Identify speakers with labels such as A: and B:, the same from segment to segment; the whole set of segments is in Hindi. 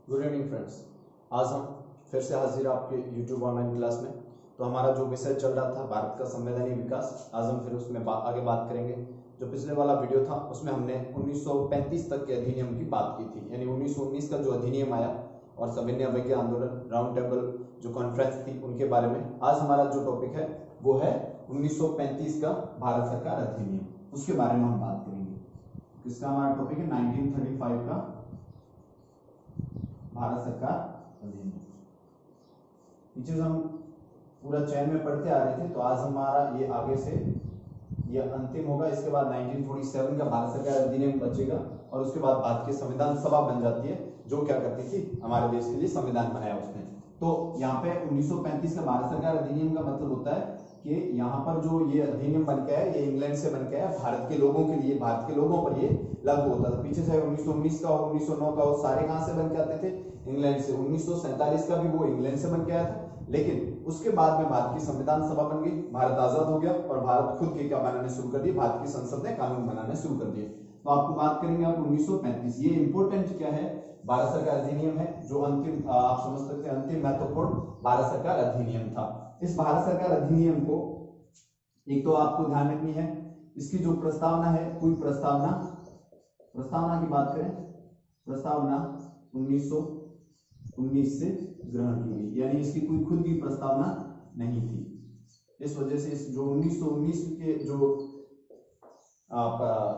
A: Good evening friends. आज हम फिर से हाजिर आपके यूट्यूब ऑनलाइन क्लास में। तो हमारा जो विषय चल रहा था भारत का संवैधानिक विकास, आज हम फिर उसमें आगे बात करेंगे। जो पिछले वाला वीडियो था उसमें हमने 1935 तक के अधिनियम की बात की थी, यानी 1919 का जो अधिनियम आया और सविनय अवज्ञा आंदोलन, राउंड टेबल जो कॉन्फ्रेंस थी, उनके बारे में आज हमारा जो टॉपिक है वो है 1935 का भारत सरकार अधिनियम। उसके बारे में हम बात करेंगे। इसका हमारा टॉपिक है 1935 का भारत सरकार अधिनियम। पीछे हम पूरा चैन में पढ़ते आ रहे थे, तो आज हमारा ये आगे से ये अंतिम होगा। इसके बाद 1947 का भारत सरकार अधिनियम बचेगा और उसके बाद भारत की संविधान सभा बन जाती है, जो क्या करती थी, हमारे देश के लिए संविधान बनाया उसने। तो यहाँ पे 1935 का भारत सरकार अधिनियम का मतलब होता है कि यहाँ पर जो ये अधिनियम बन के आया, ये इंग्लैंड से बन के आया, भारत के लोगों के लिए, भारत के लोगों पर ये लागू होता था। पीछे चाहे 1919 का हो, 1909 का हो, सारे कहां से बन के आते थे? इंग्लैंड से। 1947 का भी वो इंग्लैंड से बन के आया था, लेकिन उसके बाद में भारत की संविधान सभा बन गई, भारत आजाद हो गया और भारत खुद के क्या बनाने शुरू कर दिए, भारत की संसद ने कानून बनाने शुरू कर दिए। तो आपको बात करेंगे आप 1935। ये इंपोर्टेंट क्या है? भारत सरकार अधिनियम है, जो अंतिम आप समझ सकते हैं अंतिम महत्वपूर्ण भारत सरकार अधिनियम था। इस भारत सरकार अधिनियम को एक तो आपको ध्यान रखनी है, इसकी जो प्रस्तावना है, कोई प्रस्तावना की बात करें, प्रस्तावना 1919 से ग्रहण की गई, यानी इसकी कोई खुद की प्रस्तावना नहीं थी। इस वजह से इस जो 1919 के जो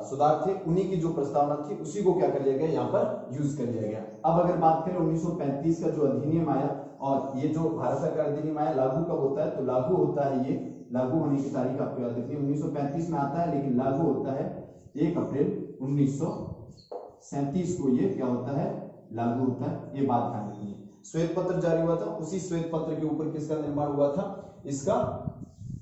A: सुधार थे, उन्हीं की जो प्रस्तावना थी, उसी को क्या कर लिया गया, यहाँ पर यूज कर लिया गया। अब अगर बात करें 1935 का जो अधिनियम आया, और ये जो भारत सरकार अधिनियम आया, लागू कब होता है? तो लागू होता है, ये लागू होने की तारीख आपको याद रखनी है। 1935 में आता है, लेकिन लागू होता है 1 अप्रैल 1937 को। ये क्या होता है? लागू होता है। ये बात ध्यान रखनी है। श्वेत पत्र जारी हुआ था, उसी श्वेत पत्र के ऊपर किसका निर्माण हुआ था? इसका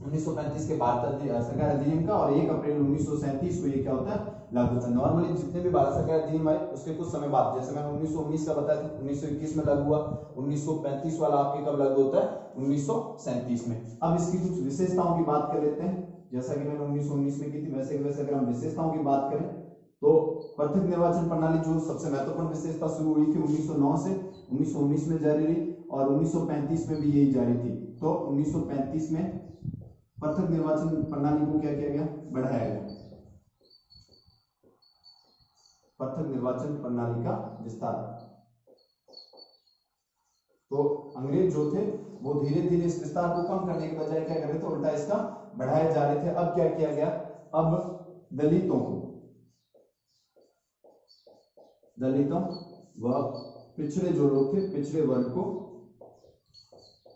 A: 1935 के भारत सरकार अधिनियम का, और 1 अप्रैल 1937 को ये क्या होता है? लागू होता है। नॉर्मली जितने भी भारत सरकार अधिनियम आए उसके कुछ समय बाद, जैसे मैंने 1919 का बताया था, 1921 में लागू हुआ, 1935 वाला आपके कब लागू होता है? 1937 में। अब इसकी कुछ विशेषताओं की बात कर लेते हैं। जैसा कि मैंने 1919 में की थी, वैसे अगर हम विशेषताओं की बात करें तो पृथक निर्वाचन प्रणाली जो सबसे महत्वपूर्ण विशेषता शुरू हुई थी 1909 से, 1919 में जारी रही और 1935 में भी यही जारी थी। तो 1935 में पृथक निर्वाचन प्रणाली को क्या किया गया? बढ़ाया गया। पृथक निर्वाचन प्रणाली का विस्तार। तो अंग्रेज जो थे वो धीरे धीरे इस विस्तार को कम करने के बजाय क्या कर रहे थे? उल्टा इसका बढ़ाए जा रहे थे। अब क्या किया गया? अब दलितों व पिछड़े जो लोग थे, पिछड़े वर्ग को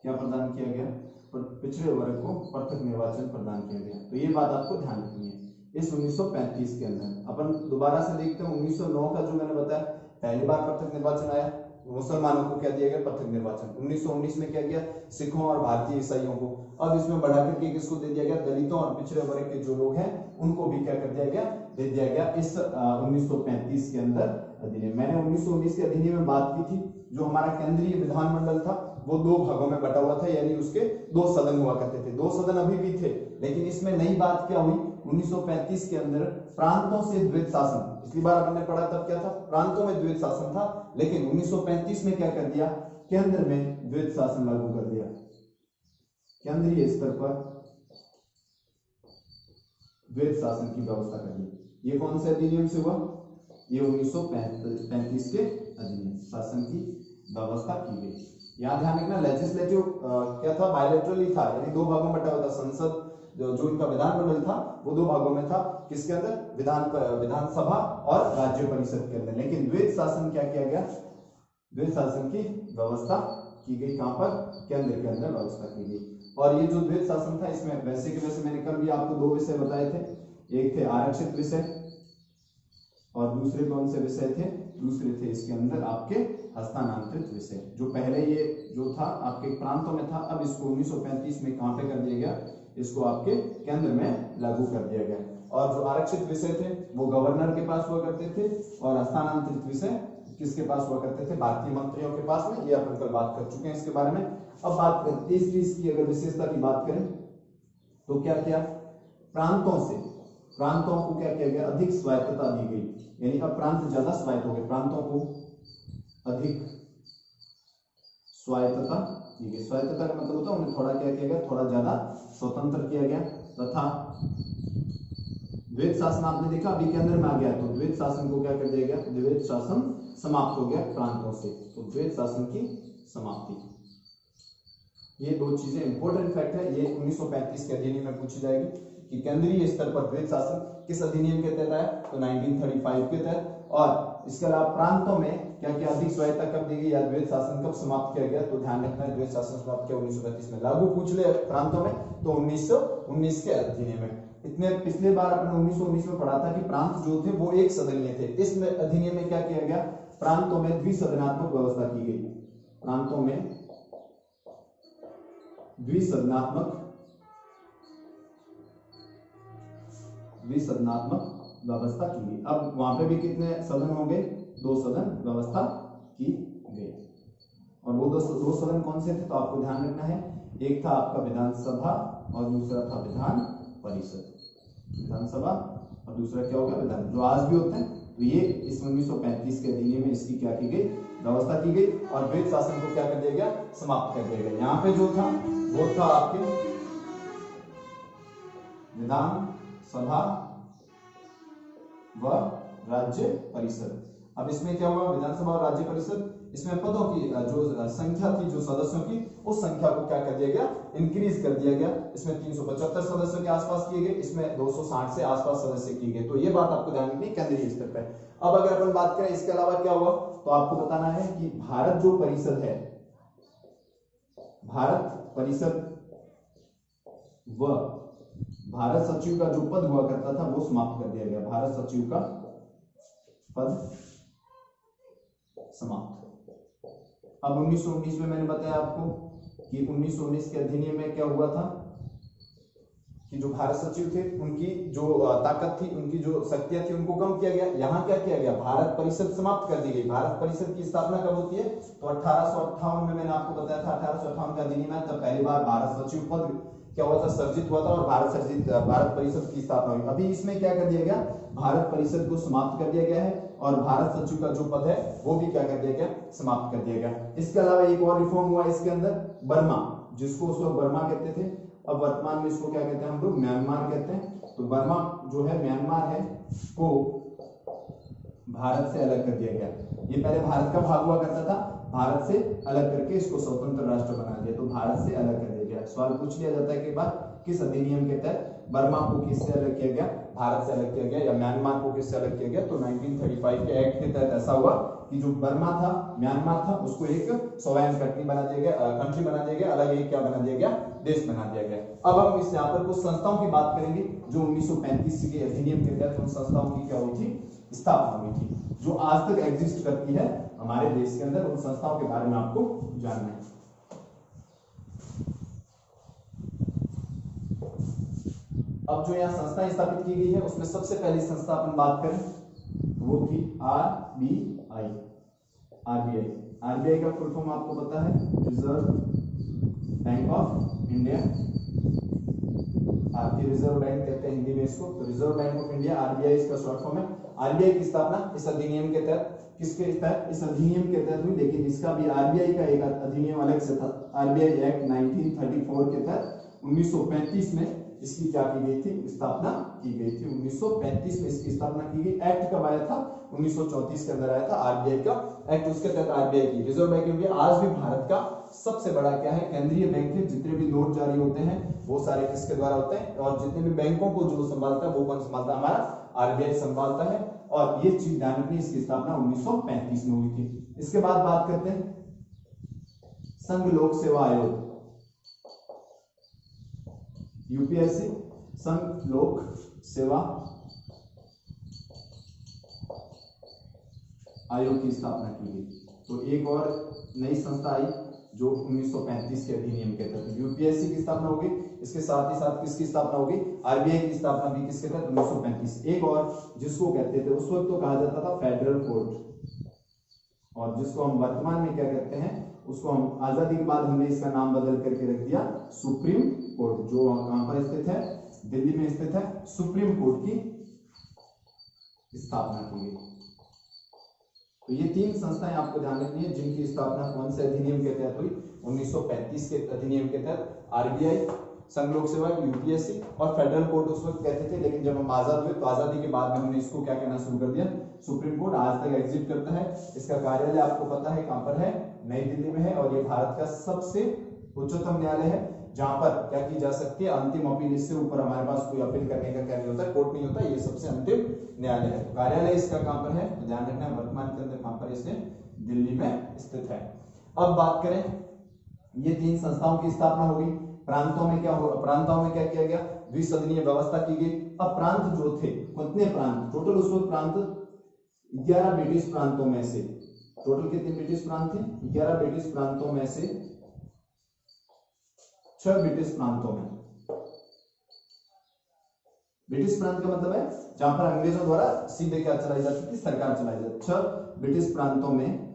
A: क्या प्रदान किया गया? पिछड़े वर्ग को पृथक निर्वाचन प्रदान किया गया। तो ये बात आपको ध्यान रखनी है। इस 1935 के अंदर अपन दोबारा से देखते हैं 1909 का, जो मैंने बताया पहली बार पृथक निर्वाचन आया, मुसलमानों को क्या दिया गया? पृथक निर्वाचन। 1919 में क्या किया? सिखों और भारतीय ईसाइयों को। अब इसमें बढ़ा करके किसको दे दिया गया? दलितों और पिछड़े वर्ग के जो लोग हैं उनको भी क्या कर दिया गया? दे दिया गया इस 1935 के अंदर अधिनियम। मैंने 1919 के अधिनियम में बात की थी। जो हमारा केंद्रीय विधानमंडल था वो 2 भागों में बटा हुआ था, यानी उसके 2 सदन हुआ करते थे। 2 सदन अभी भी थे, लेकिन इसमें नई बात क्या हुई? 1935 के अंदर प्रांतों से द्वैत शासन, पिछली बार हमने पढ़ा तब क्या था? प्रांतों में द्वैत शासन था, लेकिन 1935 में क्या कर दिया? केंद्र में द्वैत शासन लागू कर दिया। केंद्रीय स्तर पर द्वैत शासन की व्यवस्था कर दी। ये कौन से अधिनियम से हुआ? ये 1935 के अधिनियम, शासन की व्यवस्था की गई। यहाँ ध्यान रखना, लेजिस्लेटिव क्या था? बायलैटरली था, यानी 2 भागों में बटा हुआ था। संसद जो इनका विधानमंडल था वो 2 भागों में था। किसके अंदर? विधानसभा और राज्य परिषद के अंदर। लेकिन द्वैत शासन क्या किया गया? द्वैत शासन की व्यवस्था की गई। कहां पर? केंद्र के अंदर व्यवस्था की गई। और ये जो द्वैत शासन था, इसमें वैसे के वैसे मैंने कल भी आपको 2 विषय बताए थे। एक थे आरक्षित विषय और दूसरे कौन से विषय थे? दूसरे थे इसके अंदर आपके हस्तांतरित विषय। जो पहले ये जो था आपके प्रांतों में था, अब इसको 1935 में कहां पे कर दिया गया? इसको आपके केंद्र में लागू कर दिया गया। और जो आरक्षित विषय थे वो गवर्नर के पास हुआ करते थे, और हस्तांतरित विषय किसके पास हुआ करते थे? भारतीय मंत्रियों के पास में। ये अपन कल बात कर चुके हैं इसके बारे में। अब बात करें तीसरी इसकी अगर विशेषता की बात करें तो क्या किया? प्रांतों को क्या किया गया? अधिक स्वायत्तता दी गई, यानी अब प्रांत ज्यादा स्वायत्त हो गए, प्रांतों को अधिक स्वायत्तता की गई। स्वायत्तता का मतलब होता है उन्हें थोड़ा क्या किया गया, थोड़ा ज्यादा स्वतंत्र किया गया। तथा द्वैत शासन आपने देखा अभी के अंदर में आ गया, तो द्वैत शासन को क्या कर दिया गया, द्वैत शासन समाप्त हो गया प्रांतों से, तो द्वैत शासन की समाप्ति। ये दो चीजें इंपॉर्टेंट फैक्ट है, ये 1935 के अधिनियम में पूछी जाएगी कि केंद्रीय स्तर पर द्वैत शासन किस अधिनियम के तहत आया, तो 1935 के तहत। और इसके अलावा प्रांतों में क्या क्या अधिक स्वायत्तता कब दी गई या द्वैत शासन कब समाप्त किया गया, तो ध्यान रखना है द्वैत शासन समाप्त किया 1935 में। लागू पूछ ले प्रांतों में तो 1919 के अधिनियम में। इतने पिछले बार अपन 1919 में पढ़ा था कि प्रांत जो थे वो एक सदनीय थे। इस अधिनियम में क्या किया गया, प्रांतों में द्विसदनात्मक व्यवस्था की गई। प्रांतों में द्विसदनात्मक व्यवस्था की गई। अब वहां पे भी कितने सदन हो गए, 2 सदन व्यवस्था की गई। और वो दो सदन कौन से थे, तो आपको ध्यान रखना है, एक था आपका विधानसभा और दूसरा था विधान परिषद। विधानसभा और दूसरा क्या होगा, विधान, जो आज भी होते हैं। तो ये इस 1935 के अधिनियम में इसकी क्या की गई, व्यवस्था की गई और द्वैत शासन को क्या कर दिया गया, समाप्त कर दिया गया। यहाँ पे जो था वो था आपके विधानसभा व राज्य परिषद। अब इसमें क्या हुआ, विधानसभा और राज्य परिषद, इसमें पदों की जो संख्या थी, जो सदस्यों की, उस संख्या को क्या कर दिया गया, इंक्रीज कर दिया गया। इसमें 375 सदस्यों के आसपास किए गए, इसमें 260 से आसपास सदस्य किए गए। तो ये बात आपको ध्यान रखनी केंद्रीय स्तर पर। अब अगर अपन बात करें इसके अलावा क्या हुआ, तो आपको बताना है कि भारत जो परिषद है, भारत परिषद व भारत सचिव का जो पद हुआ करता था वो समाप्त कर दिया गया। भारत सचिव का पद समाप्त। अब 1919 में मैंने बताया आपको कि 1919 के अधिनियम में क्या हुआ था कि जो भारत सचिव थे उनकी जो ताकत थी, उनकी जो शक्तियां थी, उनको कम किया गया। यहाँ क्या किया गया, भारत परिषद समाप्त कर दी गई। भारत परिषद की स्थापना कब होती है, तो 1858 में मैंने आपको बताया था, 1858 का अधिनियम है, तब पहली बार भारत सचिव पद क्या हुआ था, सर्जित हुआ था और भारत परिषद की स्थापना हुई। अभी इसमें क्या कर दिया गया, भारत परिषद को समाप्त कर दिया गया है और भारत सचिव का जो पद है वो भी क्या कर दिया गया, समाप्त कर दिया गया। इसके अलावा एक और रिफॉर्म हुआ इसके अंदर, बर्मा, जिसको उस वक्त बर्मा कहते थे, अब वर्तमान में इसको क्या कहते हैं हम लोग, म्यांमार कहते हैं। तो बर्मा जो है, म्यांमार है, को भारत से अलग कर दिया गया। ये पहले भारत का भाग हुआ करता था, भारत से अलग करके इसको स्वतंत्र राष्ट्र बना दिया, तो भारत से अलग कर दिया गया। सवाल पूछ लिया जाता है कि बात किस अधिनियम के तहत बर्मा को किससे अलग किया गया, भारत से अलग किया गया, या म्यांमार को किससे अलग किया गया, तो 1935 के एक्ट के तहत ऐसा हुआ कि जो बर्मा था, म्यांमार था, उसको एक स्वयं कंट्री बना दिया गया, कंट्री बना दिया गया, अलग एक क्या बना दिया गया, देश बना दिया गया। अब हम इस यहाँ पर कुछ संस्थाओं की बात करेंगे जो 1935 के अधिनियम के तहत उन संस्थाओं की क्या हुई थी, स्थापना हुई थी, जो आज तक एग्जिस्ट करती है हमारे देश के अंदर। उन संस्थाओं के बारे में आपको जानना है। अब जो यहाँ संस्थाएं स्थापित की गई है उसमें सबसे पहली संस्था अपन बात करें वो थी आरबीआई। आरबीआई का फुल फॉर्म आपको पता है, रिजर्व बैंक ऑफ इंडिया, भारतीय रिजर्व बैंक कहते हैं हिंदी में इसको, तो reserve bank of India, RBI इसका शॉर्ट फॉर्म है। आरबीआई की स्थापना इस अधिनियम के तहत, किसके तहत, इस अधिनियम के तहत हुई, लेकिन इसका भी आरबीआई का एक अधिनियम अलग से था, आरबीआई एक्ट 1934 के तहत 1935 में इसकी क्या की गई थी, स्थापना की गई थी। 1935 में इसकी स्थापना की गई। एक्ट कब आया था, 1934 के अंदर आया था आरबीआई का एक्ट, उसके तहत आरबीआई की, रिजर्व बैंक ऑफ इंडिया, आज भी भारत का सबसे बड़ा क्या है, केंद्रीय बैंक है। जितने भी नोट जारी होते हैं वो सारे किसके द्वारा होते हैं, और जितने भी बैंकों को जो संभालता है वो कौन संभालता है, हमारा आरबीआई संभालता है। और ये चीज ध्यान रखनी, इसकी स्थापना 1935 में हुई थी। इसके बाद बात करते हैं संघ लोक सेवा आयोग, यूपीएससी, संघ लोक सेवा आयोग की स्थापना की गई। तो एक और नई संस्था आई जो 1935 के अधिनियम के तहत, यूपीएससी की स्थापना होगी, इसके साथ ही साथ किसकी स्थापना होगी, आरबीआई की स्थापना भी किसके तहत, 1935। एक और जिसको कहते थे उस वक्त तो कहा जाता था फेडरल कोर्ट, और जिसको हम वर्तमान में क्या कहते हैं, उसको हम आजादी के बाद हमने इसका नाम बदल करके रख दिया सुप्रीम कोर्ट, जो कहां पर स्थित है, दिल्ली में स्थित है। सुप्रीम कोर्ट की स्थापना की गई। तो ये तीन संस्थाएं आपको ध्यान रखनी है जिनकी स्थापना कौन से अधिनियम के तहत हुई, 1935 के अधिनियम के तहत। आरबीआई, संघ लोक सेवा, यूपीएससी और फेडरल कोर्ट उस वक्त कहते थे, लेकिन जब हम आजाद हुए तो आजादी के बाद में हमने इसको क्या कहना शुरू कर दिया, सुप्रीम कोर्ट। आज तक एग्जिस्ट करता है। इसका कार्यालय आपको पता है कहां पर है, नई दिल्ली में है, और ये भारत का सबसे उच्चतम न्यायालय है जहां पर क्या की जा सकती है, अंतिम अपील। इससे ऊपर हमारे पास कोई अपील करने का क्या नहीं होता, कोर्ट नहीं होता, ये सबसे अंतिम न्यायालय है। कार्यालय इसका कहां पर है, तो ध्यान रखना है वर्तमान के अंदर कहां पर इससे दिल्ली में स्थित है। अब बात करें, ये तीन संस्थाओं की स्थापना होगी। प्रांतों में क्या हुआ, प्रांतों में क्या किया गया, द्विसदनीय व्यवस्था की गई। अब प्रांत जो थे, कितने प्रांत टोटल उस वक्त प्रांत 11 ब्रिटिश प्रांतों में से, टोटल कितने ब्रिटिश प्रांत थे, 11 ब्रिटिश प्रांतों में से 6 ब्रिटिश प्रांतों में, ब्रिटिश प्रांत का मतलब है जहां पर अंग्रेजों द्वारा सीधे क्या चलाई जाती थी, सरकार चलाई जाती। 6 ब्रिटिश प्रांतों में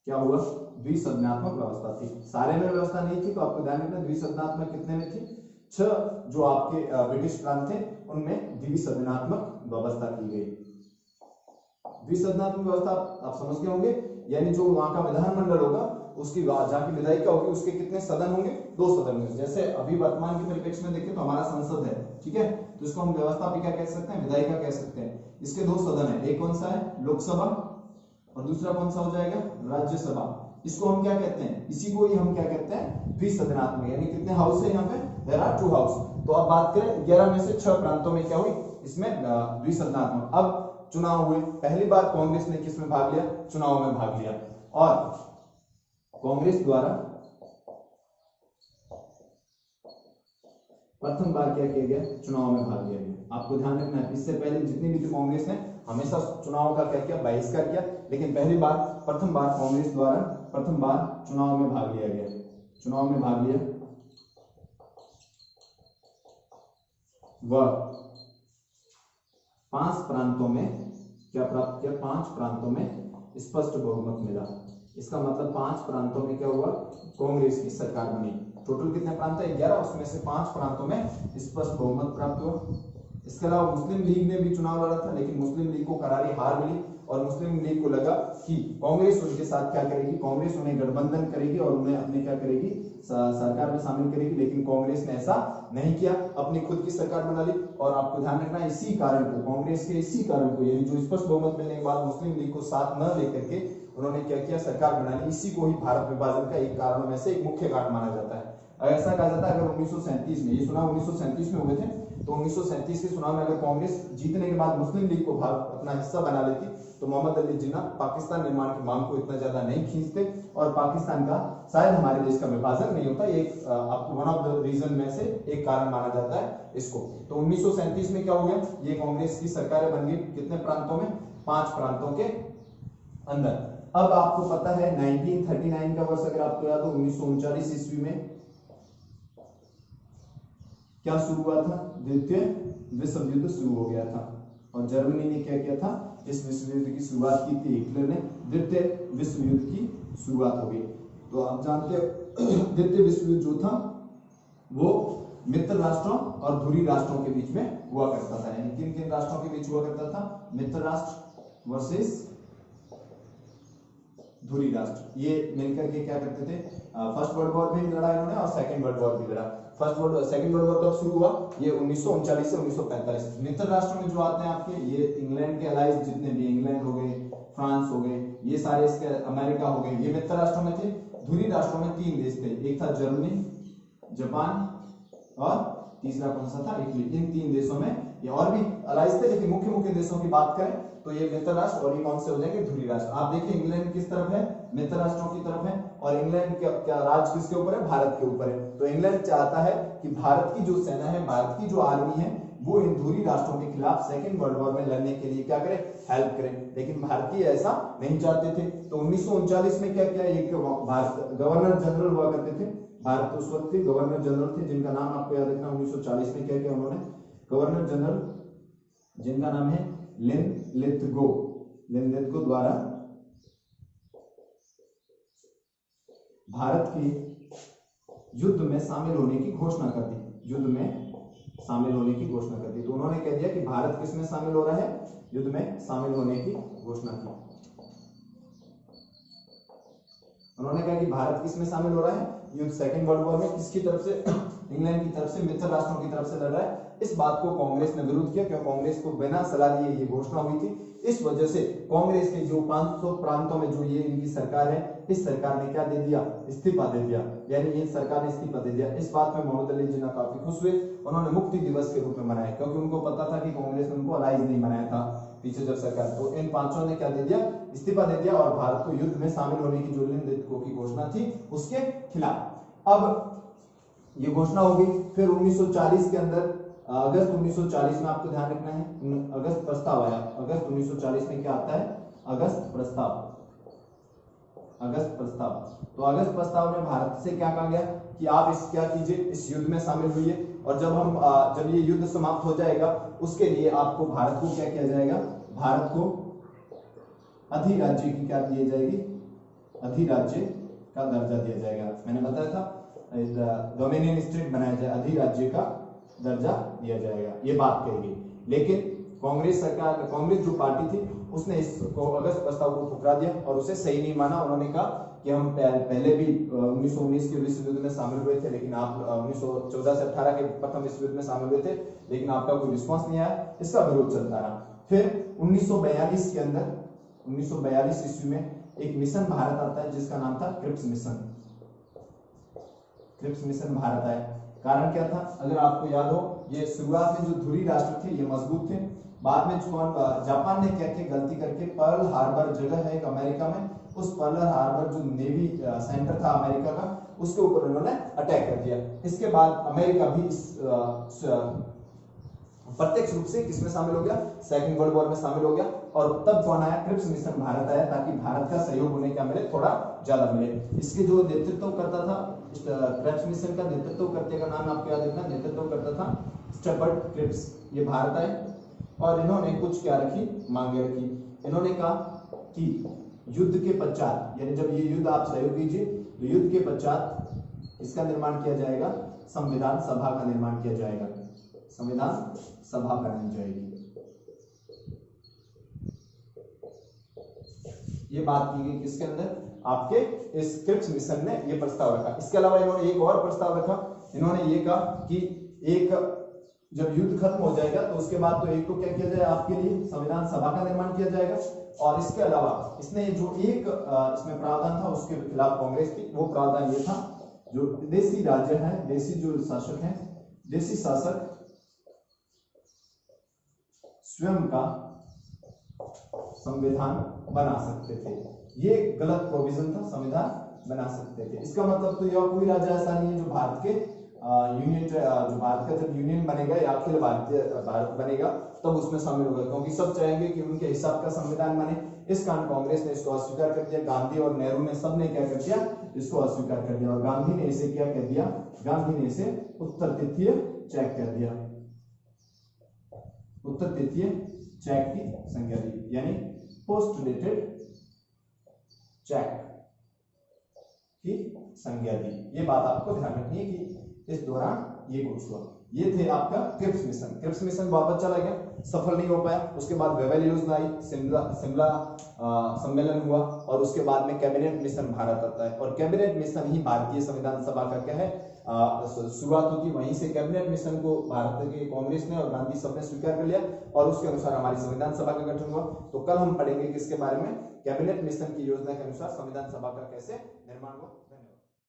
A: क्या हुआ, द्विसदनात्मक व्यवस्था थी। सारे में व्यवस्था नहीं थी, तो आपको ध्यान रखना द्विसदनात्मक कितने में थी, 6 जो आपके ब्रिटिश प्रांत थे उनमें द्विसदनात्मक व्यवस्था की गई। द्विसदनात्मक व्यवस्था आप समझ गए होंगे, यानी जो वहां का विधानमंडल होगा उसकी जहाँ की विधायिका होगी उसके कितने सदन होंगे, 2 सदन होंगे। जैसे अभी वर्तमान के परिप्रेक्ष्य में देखें तो हमारा संसद है, ठीक है, तो इसको हम व्यवस्था भी क्या कह सकते हैं, विधायिका कह सकते हैं। इसके 2 सदन है, एक कौन सा है, लोकसभा, और दूसरा कौन सा हो जाएगा, राज्यसभा। इसको हम क्या कहते हैं, इसी को ही हम क्या कहते हैं, द्विसदनात्मक, यानी कितने हाउस है यहाँ पे, देयर आर 2 हाउस। तो अब बात करें 11 में से 6 प्रांतों में क्या हुई, इसमें द्विसदनात्मक। अब चुनाव हुए, पहली बार कांग्रेस ने किसमें भाग लिया, चुनाव में भाग लिया, और कांग्रेस द्वारा प्रथम बार क्या किया गया, चुनाव में भाग लिया गया। आपको ध्यान रखना है, इससे पहले जितनी भी थी कांग्रेस ने हमेशा चुनाव का क्या किया, बहिष्कार किया, लेकिन पहली बार प्रथम बार कांग्रेस द्वारा प्रथम बार चुनाव में भाग लिया गया, चुनाव में भाग लिया, वह 5 प्रांतों में क्या प्राप्त किया, 5 प्रांतों में स्पष्ट बहुमत मिला। इसका मतलब 5 प्रांतों में क्या हुआ, कांग्रेस की सरकार बनी। टोटल कितने प्रांत है, 11, उसमें से 5 प्रांतों में स्पष्ट बहुमत प्राप्त हुआ। इसके अलावा मुस्लिम लीग ने भी चुनाव लड़ा था, लेकिन मुस्लिम लीग को करारी हार मिली, और मुस्लिम लीग को लगा कि कांग्रेस उनके साथ क्या करेगी, कांग्रेस उन्हें गठबंधन करेगी और उन्हें अपने क्या करेगी, सरकार में शामिल करेगी। लेकिन कांग्रेस ने ऐसा नहीं किया, अपनी खुद की सरकार बना ली। और आपको ध्यान रखना है, इसी कारण को, कांग्रेस के इसी कारण को, यानी जो स्पष्ट बहुमत मिलने के बाद मुस्लिम लीग को साथ न लेकर के उन्होंने क्या किया, सरकार बना ली। इसी को ही भारत विभाजन का एक कारणों में से एक मुख्य कारण माना जाता है। ऐसा कहा जाता है अगर 1937 में, ये चुनाव 1937 में हुए थे, तो 1937 के चुनाव में अगर कांग्रेस जीतने के बाद मुस्लिम लीग को अपना हिस्सा बना लेती तो मोहम्मद अली जिन्ना पाकिस्तान निर्माण की मांग को इतना ज्यादा नहीं खींचते और पाकिस्तान का शायद हमारे देश का विभाजन नहीं होता। एक आपको वन ऑफ द रीजन में से एक कारण माना जाता है इसको। तो 1937 में क्या हो गया, ये कांग्रेस की सरकारें बन गई कितने प्रांतों में, 5 प्रांतों के अंदर। अब आपको पता है 1939 का वर्ष अगर आपको याद हो, 1939 ईस्वी में क्या शुरू हुआ था, द्वितीय विश्व युद्ध शुरू हो गया था, और जर्मनी ने क्या किया था, इस विश्व युद्ध की शुरुआत की थी। हिटलर ने द्वितीय विश्व युद्ध की शुरुआत हो गई। तो आप जानते हो द्वितीय विश्व युद्ध जो था वो मित्र राष्ट्रों और धुरी राष्ट्रों के बीच में हुआ करता था, यानी किन किन राष्ट्रों के बीच हुआ करता था, मित्र राष्ट्र वर्सेस धुरी राष्ट्र। ये मिलकर के क्या करते थे, फर्स्ट वर्ल्ड वॉर भी लड़ा इन्होंने और सेकंड वर्ल्ड वॉर भी लड़ा। सेकंड वर्ल्ड वॉर कब शुरू हुआ, ये 1939 से 1945। मित्र राष्ट्र में जो आते हैं आपके, ये इंग्लैंड के अलाइज जितने भी, इंग्लैंड हो गए, फ्रांस हो गए, ये सारे इसके, अमेरिका हो गए, ये मित्र राष्ट्रों में थे। धुरी राष्ट्रों में 3 देश थे, एक था जर्मनी, जापान और तीसरा कौन सा था, इटली। इन 3 देशों में ये और भी अलाइज थे, लेकिन मुख्य मुख्य देशों की बात करें तो ये मित्र राष्ट्र और ये कौन से हो जाएंगे, धुरी राष्ट्र। आप देखिए इंग्लैंड किस तरफ है, मित्र राष्ट्रों की तरफ है, और इंग्लैंड क्या राज किसके ऊपर है, भारत के ऊपर है। तो इंग्लैंड चाहता है कि भारत की जो सेना है, भारत की जो आर्मी है, वो इन धुरी राष्ट्रों के खिलाफ सेकंड वर्ल्ड वॉर में लड़ने के लिए क्या करे, हेल्प करे। लेकिन भारतीय ऐसा नहीं चाहते थे। तो 1939 में क्या किया, एक गवर्नर जनरल हुआ करते थे भारत उस वक्त के गवर्नर जनरल थे, जिनका नाम आपको याद रखना। 1940 में क्या किया उन्होंने, गवर्नर जनरल जिनका नाम है लिनलिथगो द्वारा भारत के युद्ध में शामिल होने की घोषणा कर दी, युद्ध में शामिल होने की घोषणा कर दी। तो उन्होंने कह दिया कि भारत किसमें शामिल हो रहा है, युद्ध में शामिल होने की घोषणा की। उन्होंने कहा कि भारत किसमें शामिल हो रहा है, युद्ध सेकेंड वर्ल्ड वॉर में किसकी तरफ से, इंग्लैंड की तरफ से, मित्र राष्ट्रों की तरफ से लड़ रहा है। इस बात को कांग्रेस ने विरोध किया, क्योंकि कांग्रेस को बिना सलाह लिए ये घोषणा हुई थी। इस वजह से कांग्रेस के जो 500 प्रांतों में जो ये इनकी सरकार है, इस सरकार ने क्या दे दिया, इस्तीफा दे दिया, यानी ये सरकार ने इस्तीफा दे दिया। इस बात में मोहम्मद अली जिन्ना काफी खुश हुए। उन्होंने मुक्ति दिवस के रूप में मनाया, क्योंकि उनको पता था कि कांग्रेस ने उनको अलाइज नहीं बनाया था पीछे जब सरकार। तो इन पांचों ने क्या दे दिया, इस्तीफा दे दिया और भारत को युद्ध में शामिल होने की जो लिंग की घोषणा थी उसके खिलाफ। अब ये घोषणा हो गई। फिर 1940 के अंदर, अगस्त 1940 में आपको ध्यान रखना है, अगस्त प्रस्ताव आया। अगस्त 1940 में क्या आता है, अगस्त प्रस्ताव। अगस्त प्रस्ताव, तो अगस्त प्रस्ताव में भारत से क्या कहा गया कि आप इस क्या कीजिए, इस युद्ध में शामिल हुइए, और जब ये युद्ध समाप्त हो जाएगा उसके लिए आपको भारत को क्या किया जाएगा, भारत को अधिराज्य की क्या दी जाएगी, अधिराज्य का दर्जा दिया जाएगा। मैंने बताया था डोमिनियन स्टेट बनाया जाए, अधिराज्य का दर्जा दिया जाएगा, ये बात कही गई। लेकिन कांग्रेस सरकार, कांग्रेस जो पार्टी थी उसने इसको अगस्त प्रस्ताव को ठुकरा दिया और उसे सही नहीं माना। उन्होंने कहा कि हम पहले भी 1919 के विश्व युद्ध में शामिल हुए थे, लेकिन आप 1914 से 18 के प्रथम विश्व युद्ध में शामिल हुए थे, लेकिन आपका कोई रिस्पॉन्स नहीं आया, इसका विरोध चलता रहा। फिर 1942 के अंदर, 1942 ईस्वी में एक मिशन भारत आता है जिसका नाम था Cripps mission. Cripps mission Bharat आया, कारण क्या था, अगर आपको याद हो, ये शुरुआत में जो धुरी राष्ट्र थे ये मजबूत थे। बाद में जापान ने क्या किया, गलती करके पर्ल हार्बर जगह है एक अमेरिका में, उस पर्ल हार्बर जो नेवी सेंटर था अमेरिका का, उसके ऊपर उन्होंने अटैक कर दिया। इसके बाद अमेरिका भी प्रत्यक्ष रूप से किसमें शामिल हो गया, सेकंड वर्ल्ड वॉर में शामिल हो गया। और तब कौन आया, क्रिप्स मिशन भारत आया, ताकि भारत का सहयोग उन्हें क्या मिले, थोड़ा ज्यादा मिले। इसके जो नेतृत्व करता था, क्रिप्स मिशन का नेतृत्व करते का नाम आपको याद रखना, नेतृत्व करता था स्टफर्ड क्रिप्स। ये भारत आए और इन्होंने कुछ क्या रखी, मांगे रखी। इन्होंने कहा कि युद्ध के पश्चात, यानी जब ये युद्ध आप सहयोग कीजिए, तो युद्ध के पश्चात इसका निर्माण किया जाएगा, संविधान सभा का निर्माण किया जाएगा, संविधान सभा बनाई जाएगी। ये बात की गई किसके अंदर, आपके इस क्रिप्स मिशन ने ये प्रस्ताव रखा। इसके अलावा इन्होंने एक और प्रस्ताव रखा। इन्होंने ये कहा कि एक जब युद्ध खत्म हो जाएगा तो उसके बाद तो एक तो क्या किया जाए, आपके लिए संविधान सभा का निर्माण किया जाएगा, और इसके अलावा इसने जो एक इसमें प्रावधान था उसके खिलाफ कांग्रेस थी। वो प्रावधान ये था, जो देसी राज्य है, देसी जो शासक है, देसी शासक स्वयं का संविधान बना सकते थे। ये गलत प्रोविजन था, संविधान बना सकते थे। इसका मतलब तो यह कोई राज्य ऐसा नहीं है जो भारत के यूनियन, जो भारत का जब यूनियन बनेगा या अखिल भारतीय भारत बनेगा तब उसमें शामिल होगा, क्योंकि सब चाहेंगे कि उनके हिसाब का संविधान बने। इस कारण कांग्रेस ने इसको अस्वीकार कर दिया। गांधी और नेहरू ने सबने क्या कर दिया, इसको अस्वीकार कर दिया, और गांधी ने इसे क्या कर दिया, गांधी ने इसे उत्तर तिथीय चेक कर दिया, उत्तर तिथीय चेक की संज्ञा दी, यानी पोस्ट डेटेड चेक की संज्ञा दी। ये बात आपको ध्यान रखनी है कि इस दौरान ये कुछ हुआ। ये थे आपका क्रिप्स मिशन। क्रिप्स मिशन वापस चला गया, सफल नहीं हो पाया। उसके बाद वेवेल योजना आई, शिमला सम्मेलन हुआ, और उसके बाद में कैबिनेट मिशन भारत आता है। और कैबिनेट मिशन ही भारतीय संविधान सभा का क्या है, शुरुआत होती। वहीं से कैबिनेट मिशन को भारत के कांग्रेस ने और गांधी सब ने स्वीकार कर लिया, और उसके अनुसार हमारी संविधान सभा का गठन हुआ। तो कल हम पढ़ेंगे किसके बारे में, कैबिनेट मिशन की योजना के अनुसार संविधान सभा का कैसे निर्माण हुआ। धन्यवाद।